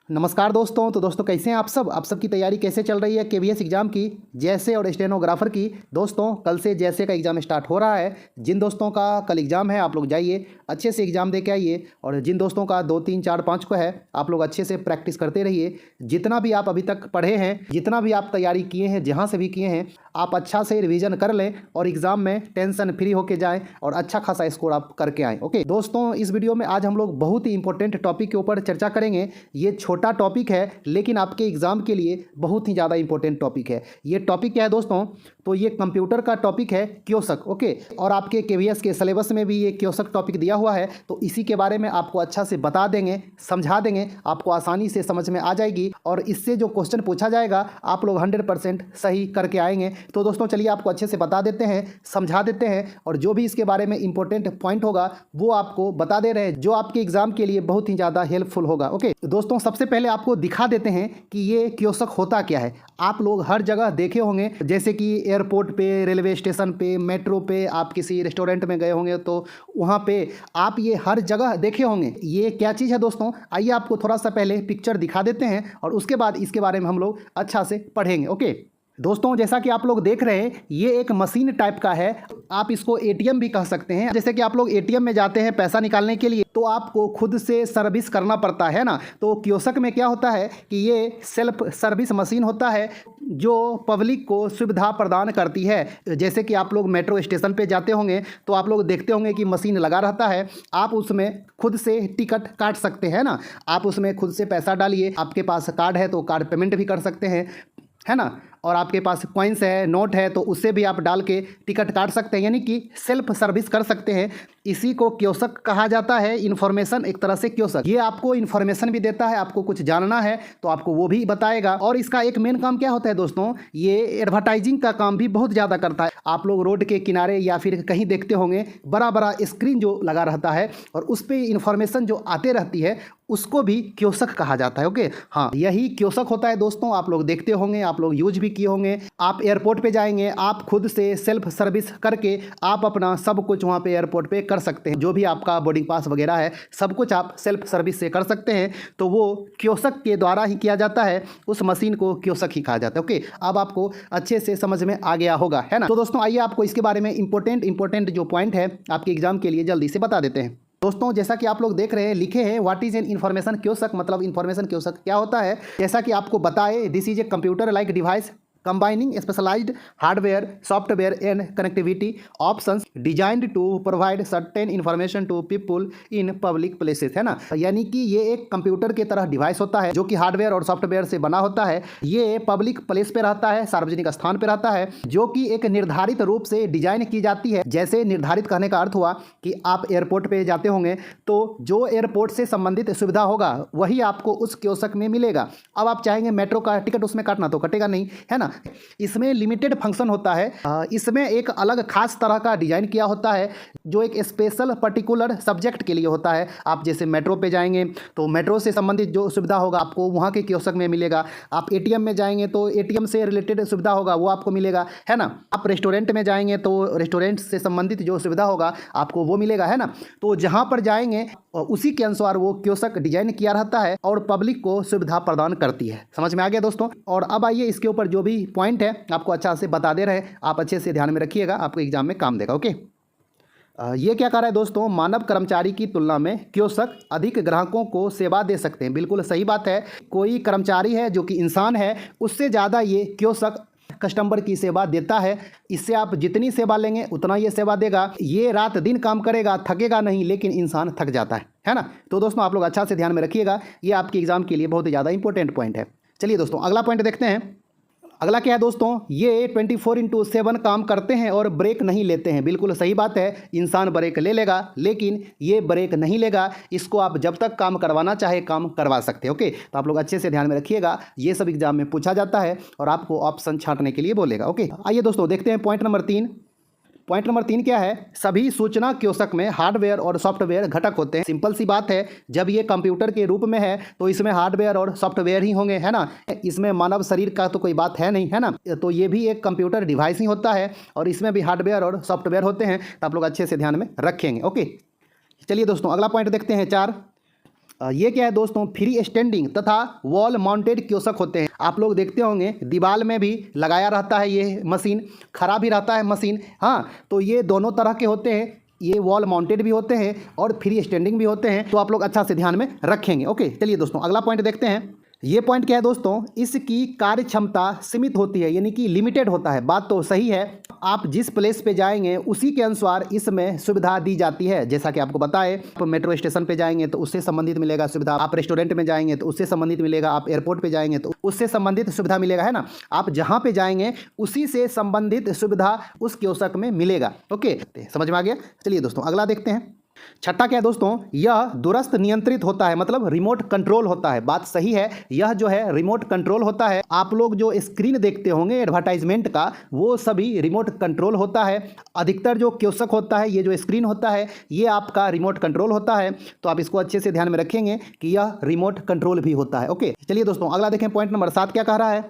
नमस्कार दोस्तों। तो दोस्तों कैसे हैं आप सब की तैयारी कैसे चल रही है केवीएस एग्जाम की, जैसे और स्टेनोग्राफर की। दोस्तों कल से जैसे का एग्जाम स्टार्ट हो रहा है। जिन दोस्तों का कल एग्जाम है आप लोग जाइए अच्छे से एग्जाम दे के आइए, और जिन दोस्तों का 2 3 4 5 को है आप लोग अच्छे से प्रैक्टिस करते रहिए। जितना भी आप अभी तक पढ़े हैं, जितना भी आप तैयारी किए हैं, जहाँ से भी किए हैं, आप अच्छा से रिवीजन कर लें और एग्जाम में टेंशन फ्री होके जाएं और अच्छा खासा स्कोर आप करके आएँ। ओके दोस्तों, इस वीडियो में आज हम लोग बहुत ही इंपॉर्टेंट टॉपिक के ऊपर चर्चा करेंगे। ये छोटा टॉपिक है लेकिन आपके एग्जाम के लिए बहुत ही ज़्यादा इंपॉर्टेंट टॉपिक है। ये टॉपिक क्या है दोस्तों? तो ये कंप्यूटर का टॉपिक है क्योसक। ओके, और आपके केवीएस के सिलेबस में भी ये क्योसक टॉपिक दिया हुआ है, तो इसी के बारे में आपको अच्छा से बता देंगे, समझा देंगे, आपको आसानी से समझ में आ जाएगी और इससे जो क्वेश्चन पूछा जाएगा आप लोग 100% सही करके आएंगे। तो दोस्तों चलिए आपको अच्छे से बता देते हैं, समझा देते हैं, और जो भी इसके बारे में इंपॉर्टेंट पॉइंट होगा वो आपको बता दे रहे हैं, जो आपके एग्जाम के लिए बहुत ही ज़्यादा हेल्पफुल होगा। ओके दोस्तों, सबसे पहले आपको दिखा देते हैं कि ये क्योसक होता क्या है। आप लोग हर जगह देखे होंगे, जैसे कि एयरपोर्ट पे, रेलवे स्टेशन पे, मेट्रो पे, आप किसी रेस्टोरेंट में गए होंगे तो वहाँ पे आप ये हर जगह देखे होंगे। ये क्या चीज़ है दोस्तों? आइए आपको थोड़ा सा पहले पिक्चर दिखा देते हैं और उसके बाद इसके बारे में हम लोग अच्छा से पढ़ेंगे। ओके दोस्तों, जैसा कि आप लोग देख रहे हैं ये एक मशीन टाइप का है। आप इसको एटीएम भी कह सकते हैं। जैसे कि आप लोग एटीएम में जाते हैं पैसा निकालने के लिए तो आपको खुद से सर्विस करना पड़ता है ना। तो क्योसक में क्या होता है कि ये सेल्फ सर्विस मशीन होता है जो पब्लिक को सुविधा प्रदान करती है। जैसे कि आप लोग मेट्रो स्टेशन पे जाते होंगे तो आप लोग देखते होंगे कि मशीन लगा रहता है, आप उसमें खुद से टिकट काट सकते हैं ना। आप उसमें खुद से पैसा डालिए, आपके पास कार्ड है तो कार्ड पेमेंट भी कर सकते हैं, है ना। और आपके पास कॉइन्स है, नोट है, तो उससे भी आप डाल के टिकट काट सकते हैं, यानी कि सेल्फ सर्विस कर सकते हैं। इसी को क्योसक कहा जाता है। इन्फॉर्मेशन एक तरह से क्योसक, ये आपको इन्फॉर्मेशन भी देता है। आपको कुछ जानना है तो आपको वो भी बताएगा। और इसका एक मेन काम क्या होता है दोस्तों? ये एडवर्टाइजिंग का काम भी बहुत ज़्यादा करता है। आप लोग रोड के किनारे या फिर कहीं देखते होंगे बड़ा बड़ा स्क्रीन जो लगा रहता है और उस पर इंफॉर्मेशन जो आते रहती है उसको भी क्योसक कहा जाता है। ओके हाँ, यही क्योसक होता है दोस्तों। आप लोग देखते होंगे, आप लोग यूज भी किए होंगे। आप एयरपोर्ट पे जाएंगे, आप खुद से सेल्फ सर्विस करके आप अपना सब कुछ वहाँ पे एयरपोर्ट पे कर सकते हैं। जो भी आपका बोर्डिंग पास वगैरह है सब कुछ आप सेल्फ सर्विस से कर सकते हैं। तो वो क्योसक के द्वारा ही किया जाता है। उस मशीन को क्योसक ही कहा जाता है। ओके, अब आपको अच्छे से समझ में आ गया होगा, है ना। तो दोस्तों आइए आपको इसके बारे में इंपॉर्टेंट जो पॉइंट है आपके एग्जाम के लिए जल्दी से बता देते हैं। दोस्तों जैसा कि आप लोग देख रहे हैं, लिखे हैं व्हाट इज एन इन्फॉर्मेशन क्योसक, मतलब इन्फॉर्मेशन क्योसक क्या होता है। जैसा कि आपको बताए, this is a computer like device combining specialized hardware, software and connectivity options designed to provide certain information to people in public places, है ना। यानी कि ये एक कंप्यूटर के तरह डिवाइस होता है जो कि हार्डवेयर और सॉफ्टवेयर से बना होता है। ये पब्लिक प्लेस पे रहता है, सार्वजनिक स्थान पे रहता है, जो कि एक निर्धारित रूप से डिजाइन की जाती है। जैसे निर्धारित कहने का अर्थ हुआ कि आप एयरपोर्ट पे जाते होंगे तो जो एयरपोर्ट से संबंधित सुविधा होगा वही आपको उस क्योसक में मिलेगा। अब आप चाहेंगे मेट्रो का टिकट उसमें काटना तो कटेगा नहीं, है ना। इसमें लिमिटेड फंक्शन होता है। इसमें एक अलग खास तरह का डिजाइन किया होता है जो एक स्पेशल पर्टिकुलर सब्जेक्ट के लिए होता है। आप जैसे मेट्रो पे जाएंगे तो मेट्रो से संबंधित जो सुविधा होगा आपको वहाँ के क्योसक में मिलेगा। आप एटीएम में जाएंगे तो एटीएम से रिलेटेड सुविधा होगा वो आपको मिलेगा, है ना। आप रेस्टोरेंट में जाएंगे तो रेस्टोरेंट से संबंधित जो सुविधा होगा आपको वो मिलेगा, है ना। तो जहाँ पर जाएंगे उसी के अनुसार वो क्योसक डिजाइन किया रहता है और पब्लिक को सुविधा प्रदान करती है। समझ में आ गया दोस्तों? और अब आइए इसके ऊपर जो भी पॉइंट है आपको अच्छा से बता दे रहे हैं, आप अच्छे से ध्यान में रखिएगा, आपको एग्जाम में काम देगा। ओके ये क्या कर रहा है दोस्तों? मानव कर्मचारी की तुलना में क्योसक अधिक ग्राहकों को सेवा दे सकते हैं। बिल्कुल सही बात है। कोई कर्मचारी है जो कि इंसान है, उससे ज़्यादा ये क्योसक कस्टमर की सेवा देता है। इससे आप जितनी सेवा लेंगे उतना ये सेवा देगा। ये रात दिन काम करेगा, थकेगा नहीं, लेकिन इंसान थक जाता है ना। तो दोस्तों आप लोग अच्छा से ध्यान में रखिएगा, ये आपके एग्जाम के लिए बहुत ही ज़्यादा इंपॉर्टेंट पॉइंट है। चलिए दोस्तों अगला पॉइंट देखते हैं। अगला क्या है दोस्तों? ये 24/7 काम करते हैं और ब्रेक नहीं लेते हैं। बिल्कुल सही बात है। इंसान ब्रेक ले लेगा लेकिन ये ब्रेक नहीं लेगा। इसको आप जब तक काम करवाना चाहे काम करवा सकते हैं। ओके, तो आप लोग अच्छे से ध्यान में रखिएगा, ये सब एग्जाम में पूछा जाता है और आपको ऑप्शन छांटने के लिए बोलेगा। ओके आइए दोस्तों देखते हैं पॉइंट नंबर 3। पॉइंट नंबर 3 क्या है? सभी सूचना क्योसक में हार्डवेयर और सॉफ्टवेयर घटक होते हैं। सिंपल सी बात है, जब ये कंप्यूटर के रूप में है तो इसमें हार्डवेयर और सॉफ्टवेयर ही होंगे, है ना। इसमें मानव शरीर का तो कोई बात है नहीं, है ना। तो ये भी एक कंप्यूटर डिवाइस ही होता है और इसमें भी हार्डवेयर और सॉफ्टवेयर होते हैं। तो आप लोग अच्छे से ध्यान में रखेंगे। ओके चलिए दोस्तों अगला पॉइंट देखते हैं 4। ये क्या है दोस्तों, फ्री स्टैंडिंग तथा वॉल माउंटेड कियोस्क होते हैं। आप लोग देखते होंगे दीवार में भी लगाया रहता है ये मशीन, खड़ा भी रहता है मशीन। हाँ, तो ये दोनों तरह के होते हैं, ये वॉल माउंटेड भी होते हैं और फ्री स्टैंडिंग भी होते हैं। तो आप लोग अच्छा से ध्यान में रखेंगे। ओके, चलिए दोस्तों अगला पॉइंट देखते हैं। ये पॉइंट क्या है दोस्तों, इसकी कार्य क्षमता सीमित होती है, यानी कि लिमिटेड होता है। बात तो सही है, आप जिस प्लेस पे जाएंगे उसी के अनुसार इसमें सुविधा दी जाती है। जैसा कि आपको बताए, आप मेट्रो स्टेशन पे जाएंगे तो उससे संबंधित मिलेगा सुविधा, आप रेस्टोरेंट में जाएंगे तो उससे संबंधित मिलेगा, आप एयरपोर्ट पे जाएंगे तो उससे संबंधित सुविधा मिलेगा, है ना। आप जहाँ पे जाएंगे उसी से संबंधित सुविधा उस कियोस्क में मिलेगा। ओके, समझ में आ गया। चलिए दोस्तों अगला देखते हैं। छठा क्या है दोस्तों, यह दूरस्थ नियंत्रित होता है, मतलब रिमोट कंट्रोल होता है। बात सही है, यह जो है रिमोट कंट्रोल होता है। आप लोग जो स्क्रीन देखते होंगे एडवर्टाइजमेंट का, वो सभी रिमोट कंट्रोल होता है। अधिकतर जो कियोस्क होता है, ये जो स्क्रीन होता है, ये आपका रिमोट कंट्रोल होता है। तो आप इसको अच्छे से ध्यान में रखेंगे कि यह रिमोट कंट्रोल भी होता है। ओके, चलिए दोस्तों अगला देखें। पॉइंट नंबर 7 क्या कह रहा है।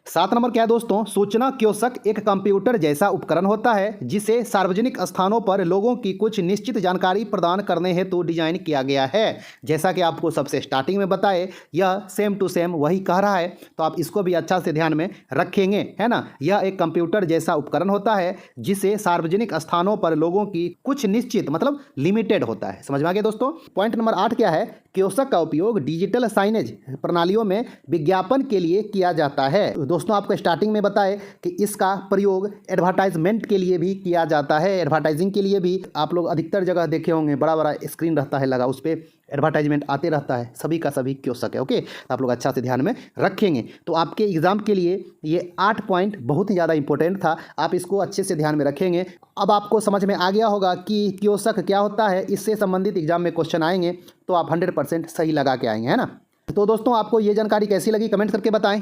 7 नंबर क्या है दोस्तों, सूचना कियोस्क एक कंप्यूटर जैसा उपकरण होता है जिसे सार्वजनिक स्थानों पर लोगों की कुछ निश्चित जानकारी प्रदान करने हेतु डिजाइन किया गया है। जैसा कि आपको सबसे स्टार्टिंग में बताए, यह सेम टू सेम वही कह रहा है। तो आप इसको भी अच्छा से ध्यान में रखेंगे, है ना। यह एक कंप्यूटर जैसा उपकरण होता है जिसे सार्वजनिक स्थानों पर लोगों की कुछ निश्चित, मतलब लिमिटेड होता है। समझ में आ गया दोस्तों। पॉइंट नंबर 8 क्या है, कियोस्क का उपयोग डिजिटल साइनेज प्रणालियों में विज्ञापन के लिए किया जाता है। दोस्तों आपको स्टार्टिंग में बताए कि इसका प्रयोग एडवर्टाइजमेंट के लिए भी किया जाता है। एडवर्टाइजिंग के लिए भी आप लोग अधिकतर जगह देखे होंगे, बड़ा बड़ा स्क्रीन रहता है लगा, उस पर एडवर्टाइजमेंट आते रहता है। सभी का सभी कियोस्क है। ओके, तो आप लोग अच्छा से ध्यान में रखेंगे। तो आपके एग्जाम के लिए ये 8 पॉइंट बहुत ही ज़्यादा इंपॉर्टेंट था, आप इसको अच्छे से ध्यान में रखेंगे। अब आपको समझ में आ गया होगा कि कियोस्क क्या होता है, इससे संबंधित एग्जाम में क्वेश्चन आएंगे तो आप 100% सही लगा के आएंगे, है ना। तो दोस्तों आपको ये जानकारी कैसी लगी कमेंट करके बताएं।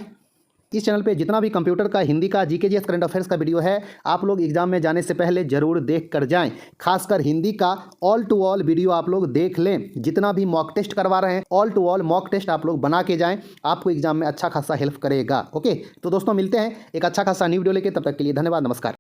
इस चैनल पे जितना भी कंप्यूटर का, हिंदी का, जीके जीएस, करंट अफेयर्स का वीडियो है, आप लोग एग्जाम में जाने से पहले जरूर देख कर जाएं। खासकर हिंदी का ऑल टू ऑल वीडियो आप लोग देख लें। जितना भी मॉक टेस्ट करवा रहे हैं, all to all mock test आप लोग बना के जाएं, आपको एग्जाम में अच्छा खासा हेल्प करेगा। ओके, तो दोस्तों मिलते हैं एक अच्छा खासा न्यू वीडियो लेके, तब तक के लिए धन्यवाद, नमस्कार।